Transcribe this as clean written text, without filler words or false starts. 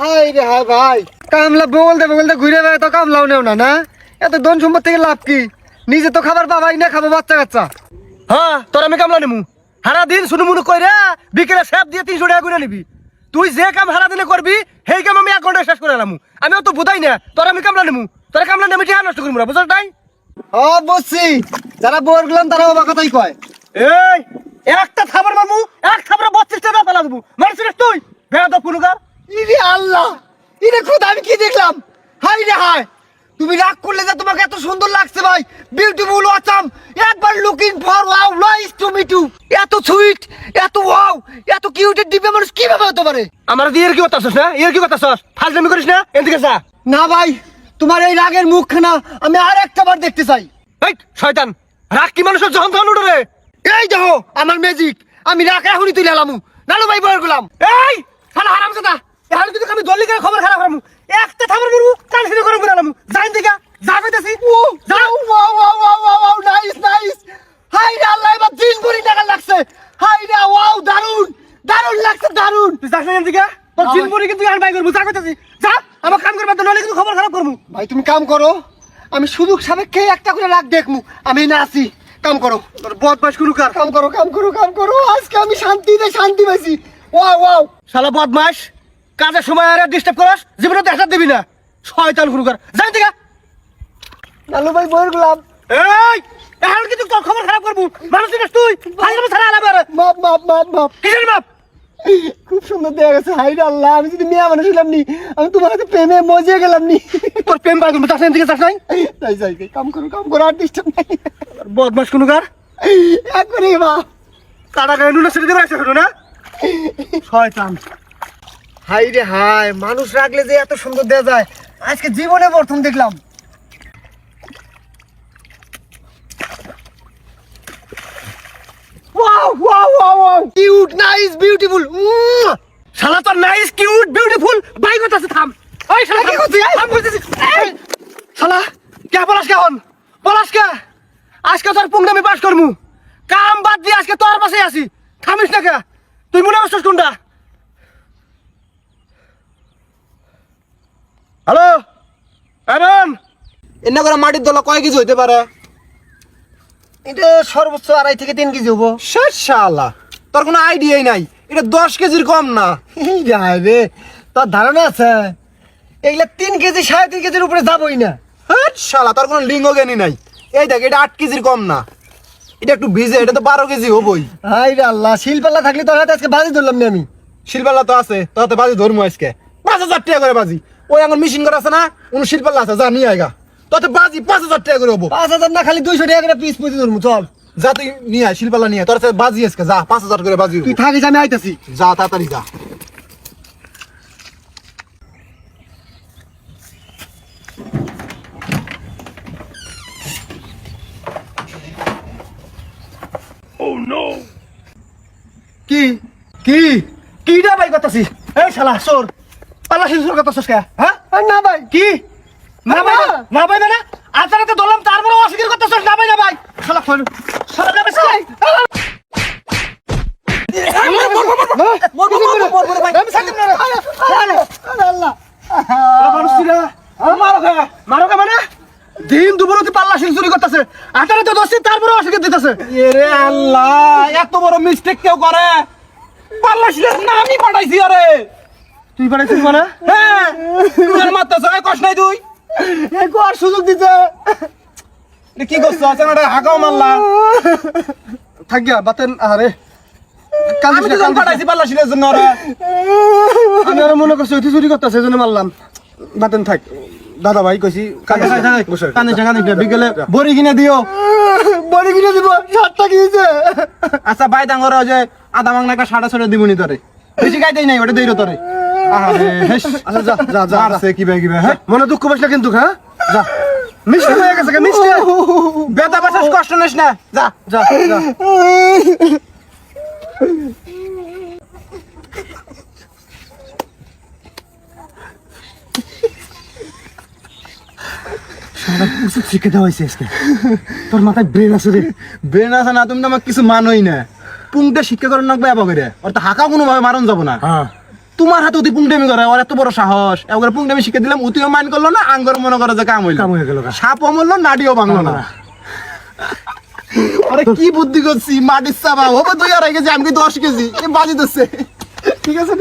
High রে high ভাই, কামলা বলতে বলতে ঘুরে বেড়ায় তো কামলাও নেও না। এত ধন সম্পদ থেকে লাভ কি? নিজে তো খাবার পাবাই না, খাবো বাচ্চা কাচ্চা। হ্যাঁ, তোর আমি কামলা নেমু। হারা দিন শুনু মুনু কইরা বিকেলে স্যাপ দিয়ে 300 টাকা করে নিবি। তুই যে কাম হারা দিনে করবি সেই কাম আমি 1 ঘন্টায় শেষ করে এলাম। আমি তো বুঝাই না তোর আমি কামলা নেমু। তোর কামলা নেমে টিহা নষ্ট করবো না, বুঝছ নাই? বুঝছি, যারা বোর গেলাম তারা বাবা কথাই কয়। এই একটা খাবার মামু, এক খাবারে 32 টাকা পেলা দেবো। মারছিস তুই বেয়াদব কুনুকার। ইরে আল্লাহ, ইরে খোদা, আমি কি দেখলাম? হাই রে হাই, তুমি রাগ করলে যে তোমাকে এত সুন্দর লাগছে ভাই, বিউটিফুল, অসাম, একবার looking for wow, nice to meet you. এত সুইট, এত ওয়াও, এত কিউটের দিব্য মানুষ কিভাবে হতে পারে? আমার দিয়ে এর কি করতেছস না? এর কি করতেছস? ফাজলামি করিস না, এদিকে যা। না ভাই, তোমার এই রাগের মুখখানা আমি আর একটা বার দেখতে চাই। এই শয়তান, রাগ কি মানুষের জহন তহন উঠে রে? এই দেখো আমার ম্যাজিক, আমি রাগ এখনই তুলে এলাম। নানু ভাই বলে গেলাম। এই শালা হারামজাদা, এখন কিন্তু আমি দল্লি করে খবর খারাপ করমু। একটা থামার মরু কাল ফিরে করে বলাম। যাইন দিকা, যা কইতাছি। যাও, wow wow wow wow, nice nice. হাই রে আল্লাহ, এবার দিন ভরি টাকা লাগছে। হাই রে, ওয়াও, দারুন দারুন লাগছে, দারুন। তুই যাস না দিকা, তোর চিন পরি কিন্তু আর বাই করমু। যা কইতাছি, যা। আমার কাম করবা তো নলে কিন্তু খবর খারাপ করমু। ভাই তুমি কাম করো, আমি সুযোগ সাপেক্ষে একটা করে রাগ দেখমু। আমি না আছি, কাম করো। তোর বদমাশ কুনুকার। কাম করো কাম করো কাম করো, আজকে আমি শান্তিতে শান্তি পাইছি। Wow wow. শালা বদমাশ, কাজের সময় আর ডিস্টার্ব করস, জীবনে দেখা দিবি না। শয়তান কুনুকার, যাইন দিকা। নানু ভাই বলে গেলাম। এই এখন কিন্তু তোর খবর খারাপ করবো। মানুষ চিনিস তুই? ফাইজলামি ছাড়া আলাদা আর। মাপ মাপ মাপ মাপ। কিসের বাপ? খুব সুন্দর দেখা গেছে। হাই রে আল্লাহ, আমি যদি মেয়ে মানুষ হলাম নি, আমি তোমার হাতে প্রেমে মজে গেলাম নি। তোর প্রেম পাই করবো, চাষ দিকে চাষ নাই। তাই যাই যাই, কাম করো, আর ডিস্টার্ব নাই। বদমাশ কুনুকার, একবারে বাপ। কাটা গায়ে নুনে ছেড়ে দেবে আসছে না? শয়তান। হাই রে হাই, মানুষ রাখলে যে এত সুন্দর দেয়া যায়, আজকে জীবনে প্রথম দেখলাম। Wow wow wow wow, cute, nice, beautiful. শালা তোর নাইস কিউট বিউটিফুল বাই করতেছে। থাম। ওই শালা কি করছিস? থাম বলতেছি। এই শালা কে পলাশ কেমন? পলাশ কে? আজকে তোর পুংনামি পাস করমু। কাম বাদ দিয়ে আজকে তোর পাশে আছি। থামিস না কে? তুই মনে করছিস কোনটা? হ্যালো এমন এনে করে মাটির দলা কয় কেজি হইতে পারে? এটা সর্বোচ্চ 2.5 থেকে 3 কেজি হবো। শেষ শালা, তোর কোনো আইডিয়াই নাই। এটা 10 কেজির কম না। এই যাই রে, তোর ধারণা আছে এগুলা 3 কেজি 3.5 কেজির উপরে যাবই না। হ্যাঁ শালা, তোর কোনো লিঙ্গ জ্ঞানী নাই। এই দেখ, এটা 8 কেজির কম না। এটা একটু ভিজে, এটা তো 12 কেজি হবই। হাই রে আল্লাহ, শিলপাল্লা থাকলে তোর হাতে আজকে বাজি ধরলাম না আমি। শিলপাল্লা তো আছে, তোর হাতে বাজি ধরমু আজকে 5,000 টাকা করে বাজি। ওই আমার মেশিন করা আছে না, কোন শিলপাল্লা আছে, যা নিয়ে আয়গা। তোতে বাজি 5,000 টাকা করে হবো। 5,000 না, খালি 200 টাকা করে পিস পুঁজি ধরবো। চল যা তুই নিয়ে আয়, শিলপাল্লা নিয়ে আয়। তোর হাতে বাজি আজকে যা, 5,000 করে বাজি হবো। তুই থাকিস, আমি আইতাছি। যা তাড়াতাড়ি যা। কি কি কিটা বাই করতেছিস? এই শালা চোর, পাল্লা শিশুর করতেছিস কে? হ্যাঁ না ভাই, কি না ভাই? না। না ভাই না, আচারাতে দলম তারপরে অস্বীকার করতেছিস। না ভাই না ভাই, শালা ফোন শালা যাবে শালা। মারো কে মানে? দিন দুপুরতে পাল্লা শিল চুরি করতেছে, আচারাতে দোষী তারপরে অস্বীকার দিতেছে। এরে আল্লাহ, এত বড় মিস্টেক কেউ করে? পাল্লা শিলের না আমি পাঠাইছি। আরে তুই পাঠাইছিস মানে? হ্যাঁ, তুই আর মারতেছ, কষ্ট নাই তুই? একটু আর সুযোগ দিতে। এটা কি করছো? আচ্ছা হাগাও মারলা। থাকিয়া বাতেন। আরে আমি তো যখন পাঠাইছি পাল্লা শিলের জন্য। আরে আমি আরো মনে করছি ওই চুরি করতেছে, এই জন্য মারলাম। বাতেন থাক। দাদা ভাই কইছি কান্দে বিকেলে বড়ি কিনে দিও। বড়ি কিনে দিব, 60 টাকা দিয়েছে। আচ্ছা ভাই ডাঙর যে আধা মাংনা একটা 60 দিবনি তোরে। বেশি গাইতেই নাই, ওটা দেইরো তোরে। আরে হেস, আচ্ছা যা যা যা যা। মারছে কি ভাই হ্যাঁ? মনে দুঃখ পাস না কিন্তু। হ্যাঁ যা, মিষ্টি হয়ে গেছে মিষ্টি। বেতা বাসাস, কষ্ট নিস না, যা। যা যা। উচিত শিখে দেওয়া হয়েছে আজকে। তোর মাথায় ব্রেন আছে রে। ব্রেন আছে না? তুমি তো আমার কিছু মানোই না। পুংটা শিক্ষা করার নাকবে এবার করে। ওর তো হাঁকা কোনোভাবে মারণ যাবো না। হ্যাঁ তোমার হাতে অতি পুংটামি করে ওর এত বড় সাহস একবার পুংটামি শিখে দিলাম অতিও মাইন্ড করলো না আঙ্গর মনে করে যে কাম হয়ে গেল সাপও মরলো নাডিও ভাঙলো না আরে কি বুদ্ধি করছি মাটির চাপা হবে 2 আড়াই কেজি আমি 10 কেজি বাজি দিচ্ছে ঠিক আছে